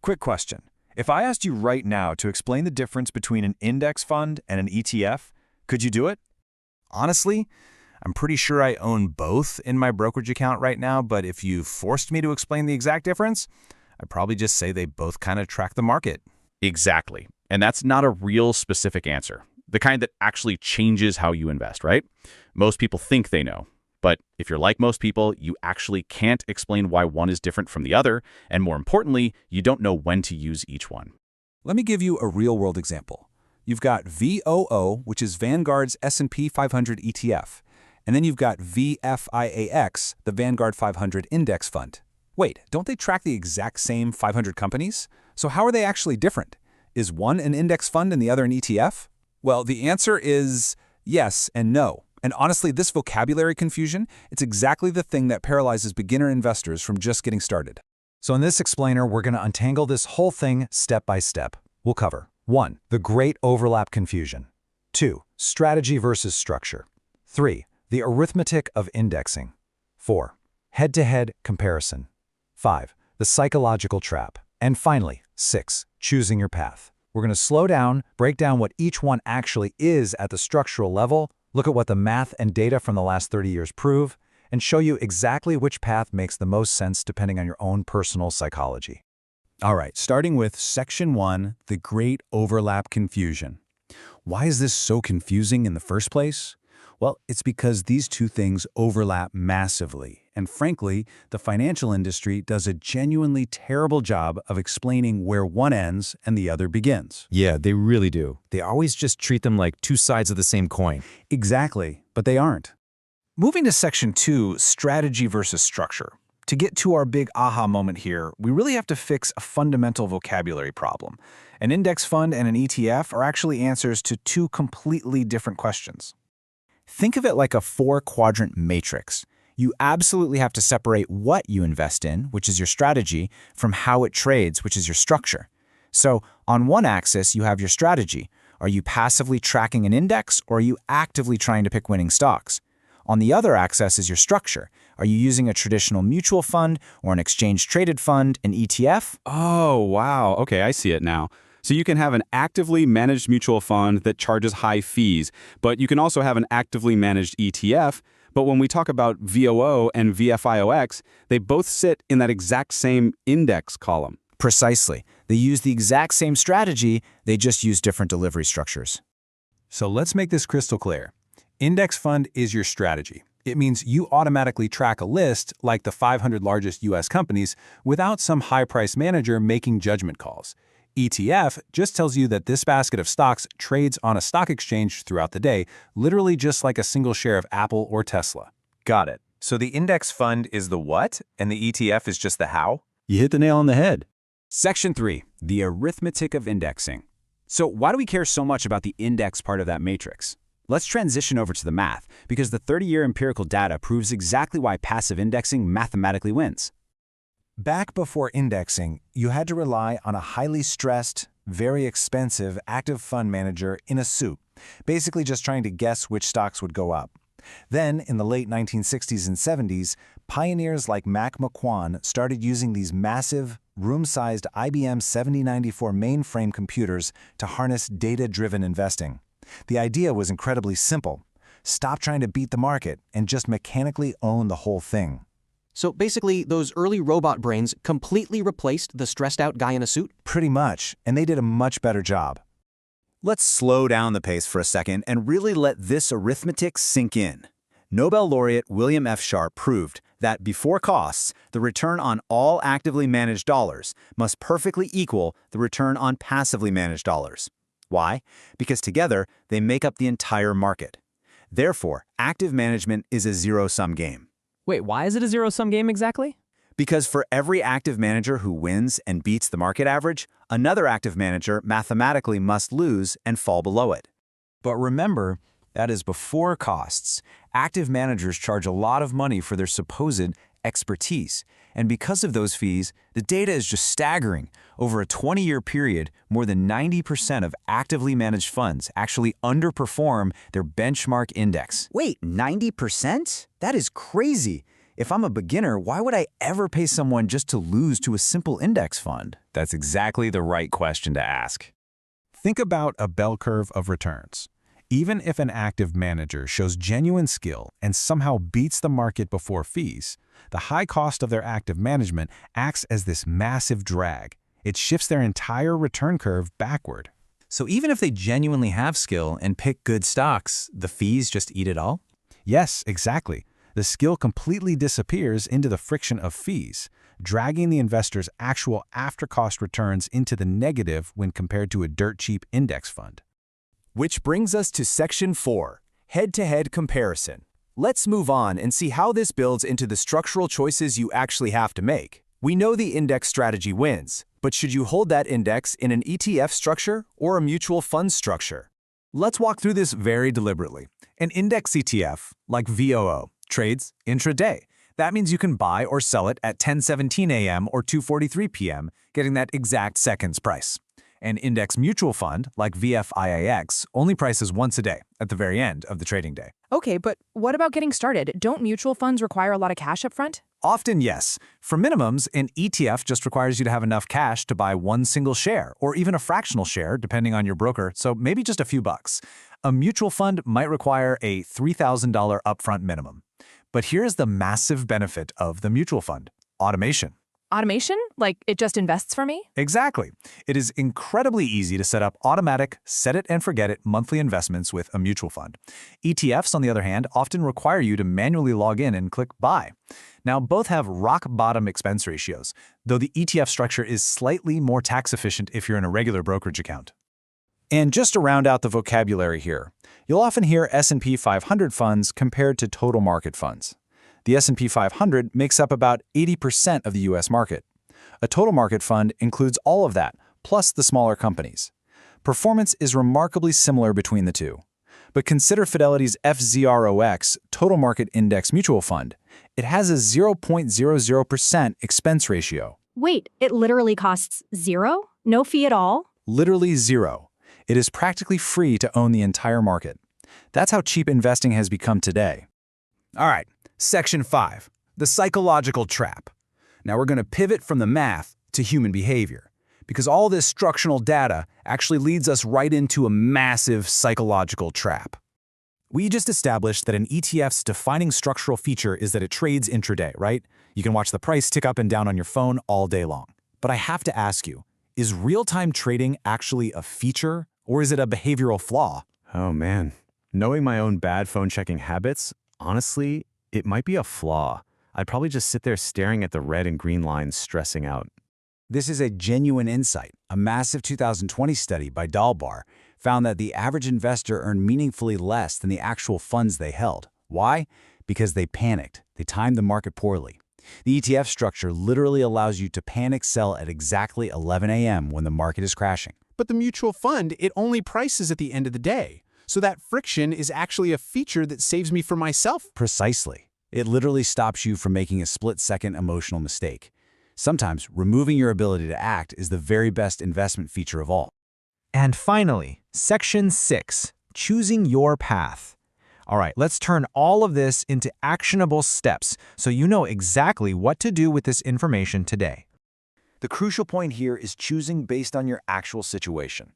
Quick question. If I asked you right now to explain the difference between an index fund and an ETF, could you do it? Honestly, I'm pretty sure I own both in my brokerage account right now, but if you forced me to explain the exact difference, I'd probably just say they both kind of track the market. Exactly. And that's not a real specific answer, the kind that actually changes how you invest, right? Most people think they know. But if you're like most people, you actually can't explain why one is different from the other, and more importantly, you don't know when to use each one. Let me give you a real-world example. You've got VOO, which is Vanguard's S&P 500 ETF, and then you've got VFIAX, the Vanguard 500 Index Fund. Wait, don't they track the exact same 500 companies? So how are they actually different? Is one an index fund and the other an ETF? Well, the answer is yes and no. And honestly, this vocabulary confusion, it's exactly the thing that paralyzes beginner investors from just getting started. So in this explainer, we're going to untangle this whole thing step by step. We'll cover 1. The great overlap confusion. 2. Strategy versus structure. 3. The arithmetic of indexing. 4. Head-to-head comparison. 5. The psychological trap. And finally, 6. Choosing your path. We're going to slow down, break down what each one actually is at the structural level, look at what the math and data from the last 30 years prove, and show you exactly which path makes the most sense depending on your own personal psychology. All right, starting with Section 1, the Great Overlap Confusion. Why is this so confusing in the first place? Well, it's because these two things overlap massively, and frankly, the financial industry does a genuinely terrible job of explaining where one ends and the other begins. Yeah, they really do. They always just treat them like two sides of the same coin. Exactly, but they aren't. Moving to Section 2, strategy versus structure. To get to our big aha moment here, we really have to fix a fundamental vocabulary problem. An index fund and an ETF are actually answers to two completely different questions. Think of it like a 4-quadrant matrix. You absolutely have to separate what you invest in, which is your strategy, from how it trades, which is your structure. So on one axis, you have your strategy. Are you passively tracking an index, or are you actively trying to pick winning stocks? On the other axis is your structure. Are you using a traditional mutual fund or an exchange-traded fund, an ETF? Oh, wow. Okay, I see it now. So you can have an actively managed mutual fund that charges high fees, but you can also have an actively managed ETF. But when we talk about VOO and VFIAX, they both sit in that exact same index column. Precisely. They use the exact same strategy, they just use different delivery structures. So let's make this crystal clear. Index fund is your strategy. It means you automatically track a list like the 500 largest US companies without some high-priced manager making judgment calls. ETF just tells you that this basket of stocks trades on a stock exchange throughout the day, literally just like a single share of Apple or Tesla. Got it. So the index fund is the what, and the ETF is just the how? You hit the nail on the head. Section 3, the arithmetic of indexing. So why do we care so much about the index part of that matrix? Let's transition over to the math, because the 30-year empirical data proves exactly why passive indexing mathematically wins. Back before indexing, you had to rely on a highly stressed, very expensive active fund manager in a suit, basically just trying to guess which stocks would go up. Then, in the late 1960s and 70s, pioneers like Mac McQuan started using these massive, room-sized IBM 7094 mainframe computers to harness data-driven investing. The idea was incredibly simple. Stop trying to beat the market and just mechanically own the whole thing. So basically, those early robot brains completely replaced the stressed-out guy in a suit? Pretty much, and they did a much better job. Let's slow down the pace for a second and really let this arithmetic sink in. Nobel laureate William F. Sharpe proved that before costs, the return on all actively managed dollars must perfectly equal the return on passively managed dollars. Why? Because together, they make up the entire market. Therefore, active management is a zero-sum game. Wait, why is it a zero-sum game exactly? Because for every active manager who wins and beats the market average, another active manager mathematically must lose and fall below it. But remember, that is before costs. Active managers charge a lot of money for their supposed expertise. And because of those fees, the data is just staggering. Over a 20-year period, more than 90% of actively managed funds actually underperform their benchmark index. Wait, 90%? That is crazy. If I'm a beginner, why would I ever pay someone just to lose to a simple index fund? That's exactly the right question to ask. Think about a bell curve of returns. Even if an active manager shows genuine skill and somehow beats the market before fees, the high cost of their active management acts as this massive drag. It shifts their entire return curve backward. So even if they genuinely have skill and pick good stocks, the fees just eat it all? Yes, exactly. The skill completely disappears into the friction of fees, dragging the investor's actual after-cost returns into the negative when compared to a dirt-cheap index fund. Which brings us to Section 4, Head-to-Head Comparison. Let's move on and see how this builds into the structural choices you actually have to make. We know the index strategy wins, but should you hold that index in an ETF structure or a mutual fund structure? Let's walk through this very deliberately. An index ETF, like VOO, trades intraday. That means you can buy or sell it at 10:17 a.m. or 2:43 p.m., getting that exact second's price. An index mutual fund, like VFIAX, only prices once a day, at the very end of the trading day. Okay, but what about getting started? Don't mutual funds require a lot of cash up front? Often, yes. For minimums, an ETF just requires you to have enough cash to buy one single share, or even a fractional share, depending on your broker, so maybe just a few bucks. A mutual fund might require a $3,000 upfront minimum. But here's the massive benefit of the mutual fund: automation. Automation? Like it just invests for me? Exactly. It is incredibly easy to set up automatic, set-it-and-forget-it monthly investments with a mutual fund. ETFs, on the other hand, often require you to manually log in and click Buy. Now, both have rock-bottom expense ratios, though the ETF structure is slightly more tax-efficient if you're in a regular brokerage account. And just to round out the vocabulary here, you'll often hear S&P 500 funds compared to total market funds. The S&P 500 makes up about 80% of the U.S. market. A total market fund includes all of that, plus the smaller companies. Performance is remarkably similar between the two. But consider Fidelity's FZROX Total Market Index Mutual Fund. It has a 0.00% expense ratio. Wait, it literally costs zero? No fee at all? Literally zero. It is practically free to own the entire market. That's how cheap investing has become today. All right, Section 5, the psychological trap. Now we're going to pivot from the math to human behavior, because all this structural data actually leads us right into a massive psychological trap. We just established that an ETF's defining structural feature is that it trades intraday, right? You can watch the price tick up and down on your phone all day long. But I have to ask you, is real-time trading actually a feature, or is it a behavioral flaw? Oh man, knowing my own bad phone checking habits, honestly, it might be a flaw. I'd probably just sit there staring at the red and green lines, stressing out. This is a genuine insight. A massive 2020 study by Dalbar found that the average investor earned meaningfully less than the actual funds they held. Why? Because they panicked. They timed the market poorly. The ETF structure literally allows you to panic sell at exactly 11 a.m. when the market is crashing. But the mutual fund, it only prices at the end of the day. So that friction is actually a feature that saves me from myself. Precisely. It literally stops you from making a split-second emotional mistake. Sometimes removing your ability to act is the very best investment feature of all. And finally, Section 6, Choosing Your Path. All right, let's turn all of this into actionable steps so you know exactly what to do with this information today. The crucial point here is choosing based on your actual situation.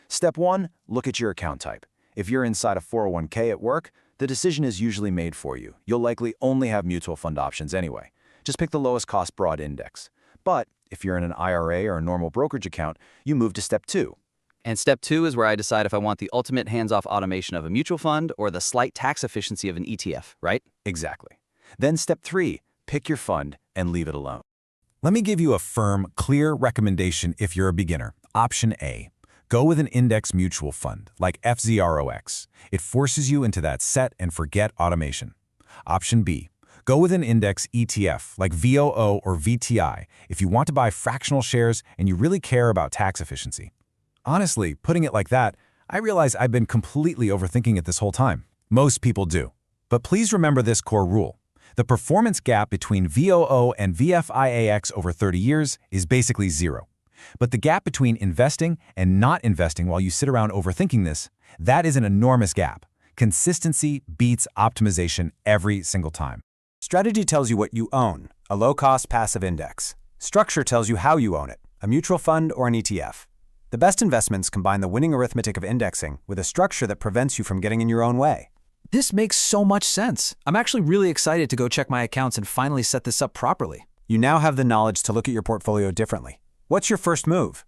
Step 1, look at your account type. If you're inside a 401k at work, the decision is usually made for you. You'll likely only have mutual fund options anyway. Just pick the lowest cost broad index. But if you're in an IRA or a normal brokerage account, you move to Step 2. And Step 2 is where I decide if I want the ultimate hands-off automation of a mutual fund or the slight tax efficiency of an ETF, right? Exactly. Then Step 3, pick your fund and leave it alone. Let me give you a firm, clear recommendation if you're a beginner. Option A. Go with an index mutual fund, like FZROX. It forces you into that set-and-forget automation. Option B. Go with an index ETF, like VOO or VTI, if you want to buy fractional shares and you really care about tax efficiency. Honestly, putting it like that, I realize I've been completely overthinking it this whole time. Most people do. But please remember this core rule. The performance gap between VOO and VFIAX over 30 years is basically zero. But the gap between investing and not investing while you sit around overthinking this, that is an enormous gap. Consistency beats optimization every single time. Strategy tells you what you own, a low-cost passive index. Structure tells you how you own it, a mutual fund or an ETF. The best investments combine the winning arithmetic of indexing with a structure that prevents you from getting in your own way. This makes so much sense. I'm actually really excited to go check my accounts and finally set this up properly. You now have the knowledge to look at your portfolio differently. What's your first move?